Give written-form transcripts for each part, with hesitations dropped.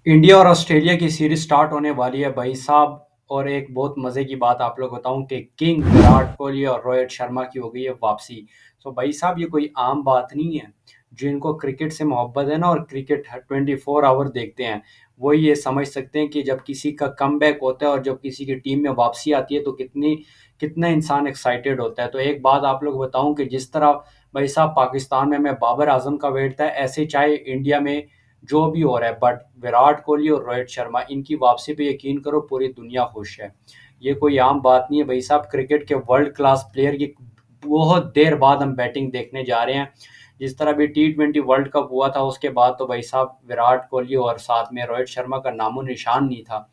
India और Australia की series start होने वाली है भाई साहब। और एक बहुत मजे की बात आप लोग बताऊं कि किंग विराट कोहली और रोहित शर्मा की हो गई है वापसी। तो भाई साहब ये कोई आम बात नहीं है। जिनको क्रिकेट से मोहब्बत है ना और क्रिकेट 24 आवर देखते हैं, वो ये समझ सकते हैं कि जब किसी का कमबैक होता है और जब किसी की टीम में वापसी आती है तो कितना इंसान एक्साइटेड होता है। तो एक बात आप लोग बताऊं कि जिस तरह भाई साहब पाकिस्तान में मैं बाबर आजम का वेट था, ऐसे चाहे इंडिया में जो भी हो रहा है, बट विराट कोहली और रोहित शर्मा इनकी वापसी पे यकीन करो पूरी दुनिया खुश है। ये कोई आम बात नहीं है भाई साहब। क्रिकेट के वर्ल्ड क्लास प्लेयर की बहुत देर बाद हम बैटिंग देखने जा रहे हैं। जिस तरह भी T20 वर्ल्ड कप हुआ था उसके बाद तो भाई साहब विराट कोहली और साथ में रोहित शर्मा का नामो निशान नहीं था।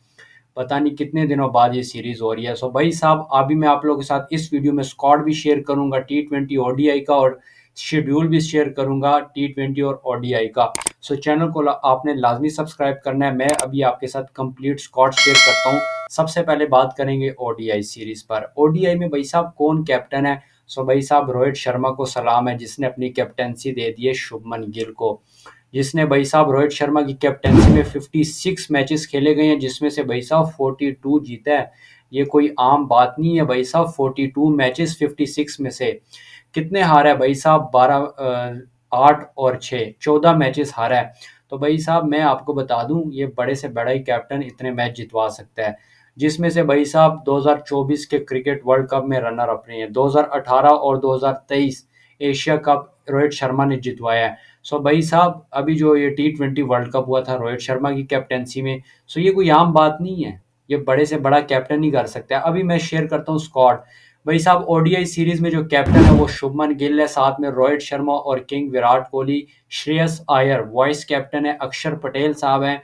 पता नहीं कितने दिनों बाद ये सीरीज हो रही है। सो भाई साहब अभी मैं आप लोगों के साथ इस वीडियो में स्क्वाड भी शेयर करूंगा T20 ओडीआई का, और शेड्यूल भी शेयर करूंगा T20 और ओडीआई का। सो चैनल को आपने लाजमी सब्सक्राइब करना है। मैं अभी आपके साथ कंप्लीट स्क्वाड शेयर करता हूँ। सबसे पहले बात करेंगे ओडीआई सीरीज पर। ओडीआई में भाई साहब कौन कैप्टन है? सो भाई साहब रोहित शर्मा को सलाम है, जिसने अपनी कैप्टनसी दे दी है शुभमन गिल को। जिसने भाई साहब रोहित शर्मा की कैप्टनसी में 56 मैचेस खेले गए हैं, जिसमें से भाई साहब 42 जीता है। ये कोई आम बात नहीं है भाई साहब। 42 मैचेस 56 में से कितने हारा है भाई साहब? 8 और 6, 14 मैचेस हारा है। तो भाई साहब मैं आपको बता दूं, ये बड़े से बड़ा ही कैप्टन इतने मैच जितवा सकता है। जिसमें से भाई साहब 2024 के क्रिकेट वर्ल्ड कप में रनर अप रहे हैं। 2018 और 2023 एशिया कप रोहित शर्मा ने जितवाया है। सो भाई साहब अभी जो ये T20 वर्ल्ड कप हुआ था रोहित शर्मा की कैप्टनसी में, सो ये कोई आम बात नहीं है। ये बड़े से बड़ा कैप्टन ही कर सकता है। अभी मैं शेयर करता हूँ स्क्वाड। भाई साहब ओडीआई सीरीज में जो कैप्टन है वो शुभमन गिल है, साथ में रोहित शर्मा और king Virat Kohli. Shreyas Iyer vice captain है, अक्षर पटेल साहब हैं,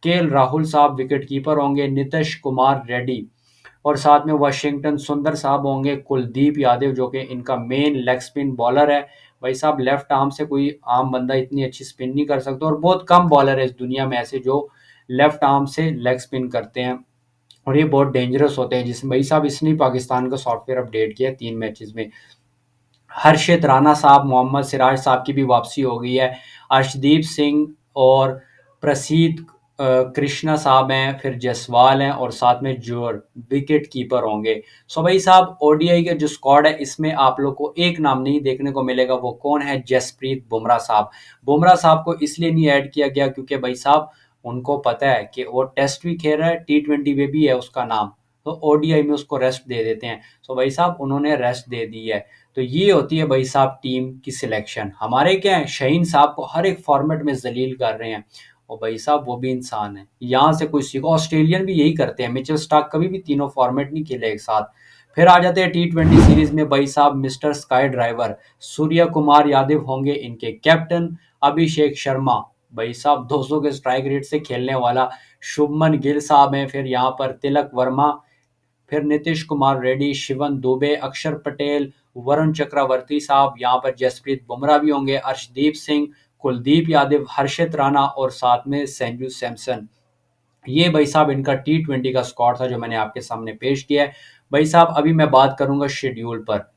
केएल राहुल साहब विकेट कीपर होंगे, नीतीश कुमार रेड्डी और साथ में वाशिंगटन सुंदर साहब होंगे, कुलदीप यादव जो कि इनका मेन लेग स्पिन बॉलर है। भाई साहब लेफ्ट आर्म से कोई आम बंदा इतनी अच्छी स्पिन नहीं कर सकता, और बहुत कम बॉलर है इस दुनिया में ऐसे जो लेफ्ट आर्म से लेग स्पिन करते हैं, और ये बहुत डेंजरस होते हैं। जिसमें भाई साहब इसने पाकिस्तान का सॉफ्टवेयर अपडेट किया 3 मैचेस में। हर्षित राणा साहब, मोहम्मद सिराज साहब की भी वापसी हो गई है। अर्शदीप सिंह और प्रसीद कृष्णा साहब हैं, फिर जसवाल हैं, और साथ में जोर विकेट कीपर होंगे। सो भाई साहब ओडीआई के जो स्क्वाड है इसमें आप लोग को एक नाम नहीं देखने को मिलेगा, वो कौन है? जसप्रीत बुमराह साहब। बुमराह साहब को इसलिए नहीं ऐड किया गया क्योंकि भाई साहब उनको पता है कि वो टेस्ट भी खेल रहा है, T20 में भी है उसका नाम, तो ओडीआई में उसको रेस्ट दे देते हैं। सो भाई साहब उन्होंने रेस्ट दे दी है। तो ये होती है भाई साहब टीम की सिलेक्शन। हमारे क्या है, शहीन साहब को हर एक फॉर्मेट में जलील कर रहे हैं, और भाई साहब वो भी इंसान है, यहाँ से कोई सीखो। ऑस्ट्रेलियन भी यही करते हैं। मिचेल स्टार्क कभी भी तीनों फॉर्मेट नहीं खेले एक साथ। फिर आ जाते हैं T20 सीरीज में। भाई साहब mister sky driver Surya Kumar Yadav होंगे इनके कैप्टन। अभिषेक शर्मा, भाई साहब 200 के स्ट्राइक रेट से खेलने वाला शुभमन गिल साहब हैं। फिर यहाँ पर तिलक वर्मा, फिर नीतीश कुमार रेड्डी, शिवन दुबे, अक्षर पटेल, वरुण चक्रवर्ती साहब, यहाँ पर जसप्रीत बुमराह भी होंगे, अर्शदीप सिंह, कुलदीप यादव, हर्षित राणा और साथ में संजू सैमसन। ये भाई साहब इनका T20 का स्क्वाड था जो मैंने आपके सामने पेश किया है। भाई साहब अभी मैं बात करूंगा शेड्यूल पर,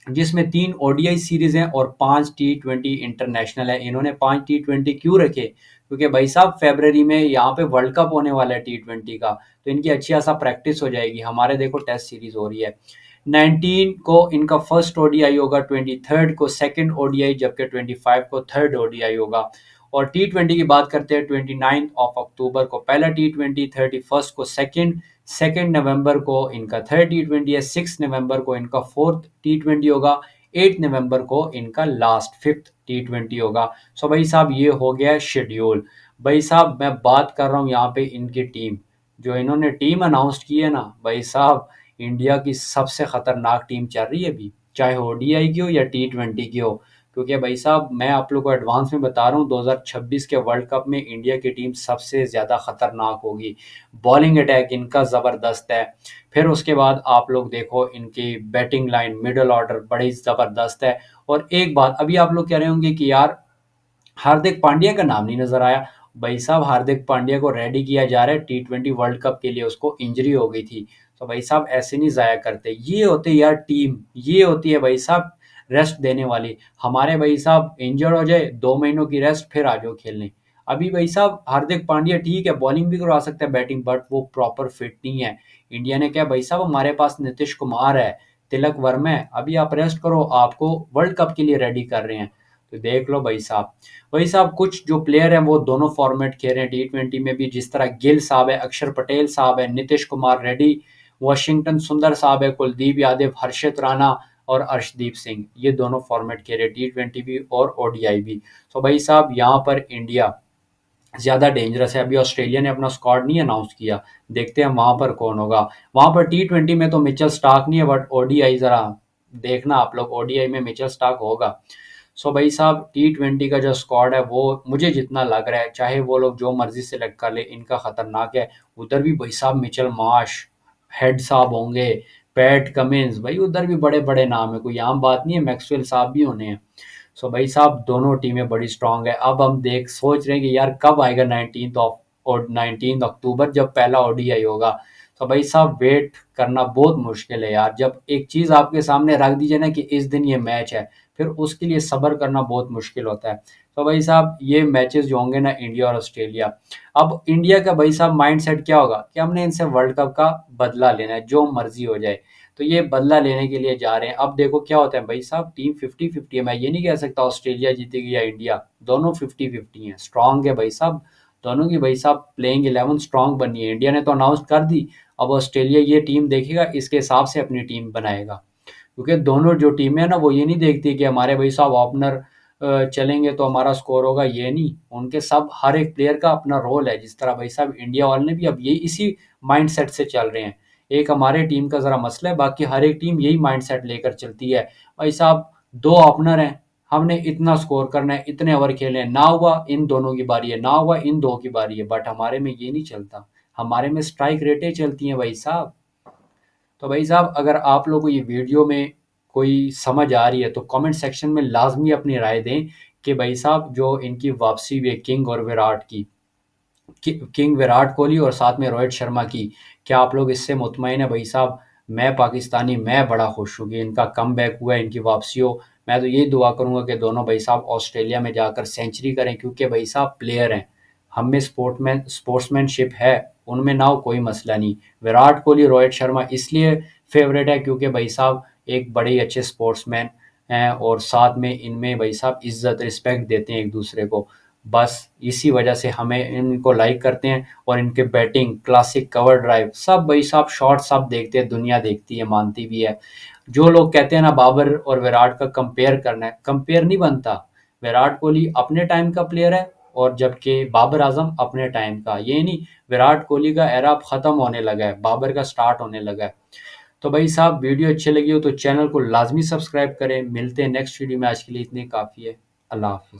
जिसमें 3 ओडीआई सीरीज हैं और 5 T20 इंटरनेशनल है। इन्होंने 5 T20 क्यों रखे? क्योंकि भाई साहब फरवरी में यहाँ पे वर्ल्ड कप होने वाला है T20 का, तो इनकी अच्छी खासा प्रैक्टिस हो जाएगी। हमारे देखो टेस्ट सीरीज हो रही है। 19 को इनका फर्स्ट ओडीआई होगा, 23rd को सेकंड ओडीआई, जबकि 25 को थर्ड ओडीआई होगा। और T20 की बात करते हैं, 29 अक्टूबर को पहला T20, 31st को सेकंड, 2 नवंबर को इनका थर्ड T20 है, 6 नवंबर को इनका फोर्थ T20 होगा, 8 नवंबर को इनका लास्ट फिफ्थ T20 होगा। सो भाई साहब ये हो गया शेड्यूल। भाई साहब मैं बात कर रहा हूँ यहाँ पे इनकी टीम, जो इन्होंने टीम अनाउंस की है ना भाई साहब, इंडिया की सबसे खतरनाक टीम चल रही है अभी, चाहे ओडीआई की हो या T20 की हो। क्योंकि भाई साहब मैं आप लोग को एडवांस में बता रहा हूँ, 2026 के वर्ल्ड कप में इंडिया की टीम सबसे ज़्यादा खतरनाक होगी। बॉलिंग अटैक इनका ज़बरदस्त है। फिर उसके बाद आप लोग देखो इनकी बैटिंग लाइन, मिडल ऑर्डर बड़ी ज़बरदस्त है। और एक बात अभी आप लोग कह रहे होंगे कि यार हार्दिक पांड्या का नाम नहीं नजर आया। भाई साहब हार्दिक पांड्या को रेडी किया जा रहा है T20 वर्ल्ड कप के लिए, उसको इंजरी हो गई थी। तो भाई साहब ऐसे नहीं जाया करते। ये होते यार टीम, ये होती है भाई साहब रेस्ट देने वाली। हमारे भाई साहब इंजर्ड हो जाए 2 महीनों की रेस्ट, फिर आ जाओ खेलने। अभी भाई साहब हार्दिक पांड्या ठीक है, बॉलिंग भी करवा सकता है, बैटिंग, बट वो प्रॉपर फिट नहीं है। इंडिया ने क्या भाई साहब, हमारे पास नीतीश कुमार है, तिलक वर्मा है, अभी आप रेस्ट करो, आपको वर्ल्ड कप के लिए रेडी कर रहे हैं। तो देख लो भाई साहब। भाई साहब कुछ जो प्लेयर हैं वो दोनों फॉर्मेट खेल रहे हैं, T20 में भी, जिस तरह गिल साहब है, अक्षर पटेल साहब है, नीतीश कुमार रेड्डी, वाशिंगटन सुंदर साहब है, कुलदीप यादव, हर्षित राणा और अर्शदीप सिंह, ये दोनों फॉर्मेट खेल रहे हैं, T20 भी और ODI भी। तो भाई साहब यहाँ पर इंडिया ज्यादा डेंजरस है। अभी ऑस्ट्रेलिया ने अपना स्क्वाड नहीं अनाउंस किया, देखते हैं वहां पर कौन होगा। वहां पर T20 में तो मिचेल स्टार्क नहीं है, बट ODI जरा देखना आप लोग, ODI में मिचेल स्टार्क होगा। सो भाई साहब T20 का जो स्क्वाड है वो मुझे जितना लग रहा है, चाहे वो लोग जो मर्जी सेलेक्ट कर ले, इनका खतरनाक है। उधर भी भाई साहब मिचेल मार्श, हेड साहब होंगे, पैट कमिंस, भाई उधर भी बड़े बड़े नाम है, कोई आम बात नहीं है, मैक्सवेल साहब भी होने हैं। सो भाई साहब दोनों टीमें बड़ी स्ट्रांग है। अब हम देख सोच रहे हैं कि यार कब आएगा 19 अक्टूबर, जब पहला ODI होगा। तो भाई साहब वेट करना बहुत मुश्किल है यार, जब एक चीज आपके सामने रख दीजिए ना कि इस दिन ये मैच है, फिर उसके लिए सब्र करना बहुत मुश्किल होता है। तो भाई साहब ये मैचेस जो होंगे ना, इंडिया और ऑस्ट्रेलिया, अब इंडिया का भाई साहब माइंडसेट क्या होगा कि हमने इनसे वर्ल्ड कप का बदला लेना है, जो मर्जी हो जाए। तो ये बदला लेने के लिए जा रहे हैं। अब देखो क्या होता है भाई साहब, टीम 50-50 है, मैं ये नहीं कह सकता ऑस्ट्रेलिया जीतेगी या इंडिया, दोनों 50-50 है, स्ट्रांग है भाई साहब दोनों की। भाई साहब प्लेइंग 11 स्ट्रांग बनी है, इंडिया ने तो अनाउंस कर दी, अब ऑस्ट्रेलिया ये टीम देखेगा, इसके हिसाब से अपनी टीम बनाएगा। क्योंकि दोनों जो टीमें हैं ना, वो ये नहीं देखती कि हमारे भाई साहब ओपनर चलेंगे तो हमारा स्कोर होगा, ये नहीं, उनके सब हर एक प्लेयर का अपना रोल है। जिस तरह भाई साहब इंडिया वाले ने भी अब ये इसी माइंडसेट से चल रहे हैं। एक हमारे टीम का जरा मसला है, बाकी हर एक टीम यही माइंडसेट लेकर चलती है। भाई साहब दो ओपनर हैं, हमने इतना स्कोर करना है, इतने ओवर खेले हैं, ना हुआ इन दोनों की बारी है, ना हुआ इन दो की बारी है, बट हमारे में ये नहीं चलता, हमारे में स्ट्राइक रेटें चलती हैं भाई साहब। तो भाई साहब अगर आप लोगों को ये वीडियो में कोई समझ आ रही है तो कमेंट सेक्शन में लाजमी अपनी राय दें कि भाई साहब जो इनकी वापसी हुई है किंग और विराट की, किंग विराट कोहली और साथ में रोहित शर्मा की, क्या आप लोग इससे मुतमईन है भाई साहब? मैं पाकिस्तानी, मैं बड़ा खुश हूँ कि इनका कम बैक हुआ है, इनकी वापसी हो। मैं तो यही दुआ करूंगा कि दोनों भाई साहब ऑस्ट्रेलिया में जाकर सेंचुरी करें, क्योंकि भाई साहब प्लेयर हैं, हम में स्पोर्ट्समैनशिप है, उनमें ना हो कोई मसला नहीं। विराट कोहली रोहित शर्मा इसलिए फेवरेट है क्योंकि भाई साहब एक बड़े ही अच्छे स्पोर्ट्समैन हैं, और साथ में इनमें भाई साहब इज्जत रिस्पेक्ट देते हैं एक दूसरे को। बस इसी वजह से हमें इनको लाइक करते हैं। और इनके बैटिंग, क्लासिक कवर ड्राइव, सब भाई साहब शॉट सब देखते हैं, दुनिया देखती है, मानती भी है। जो लोग कहते हैं ना बाबर और विराट का कंपेयर करना है, कंपेयर नहीं बनता। विराट कोहली अपने टाइम का प्लेयर है, और जबकि बाबर आजम अपने टाइम का, ये नहीं विराट कोहली का एरा अब खत्म होने लगा है, बाबर का स्टार्ट होने लगा है। तो भाई साहब वीडियो अच्छी लगी हो तो चैनल को लाजमी सब्सक्राइब करें। मिलते हैं नेक्स्ट वीडियो में, आज के लिए इतने काफ़ी है। अल्लाह हाफिज़।